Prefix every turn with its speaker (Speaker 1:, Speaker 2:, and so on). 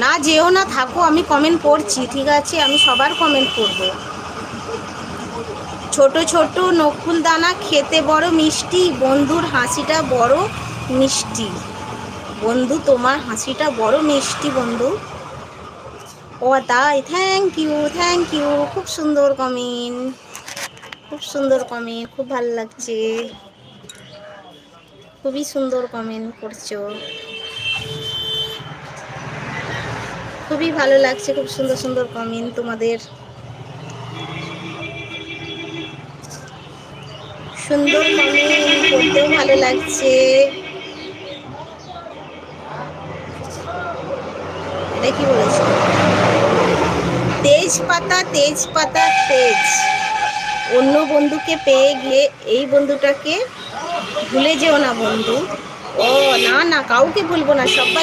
Speaker 1: না যেও না, থাকো, আমি কমেন্ট পড়ছি, ঠিক আছে, আমি সবার কমেন্ট করব। ছোট ছোট নকুল দানা খেতে বড় মিষ্টি, বন্ধুর হাসিটা বড় মিষ্টি। বন্ধু তোমার হাসিটা বড় মিষ্টি বন্ধু। ও তাই, থ্যাংক ইউ, থ্যাংক ইউ, খুব সুন্দর কমেন্ট, খুব সুন্দর কমেন্ট, খুব ভালো লাগছে, খুবই সুন্দর কমেন্ট করছো, খুবই ভালো লাগছে, খুব সুন্দর সুন্দর কমেন্ট তোমাদের, সুন্দর কমেন্ট করতেও ভালো লাগছে। এটা কি বলেছে? তেজপাতা, তেজপাতা, তেজ। অন্য বন্ধুকে পেয়ে গিয়ে এই বন্ধুটাকে ভুলে যেও না বন্ধু। ও না না, কাউকে ভুলবো না, সবাই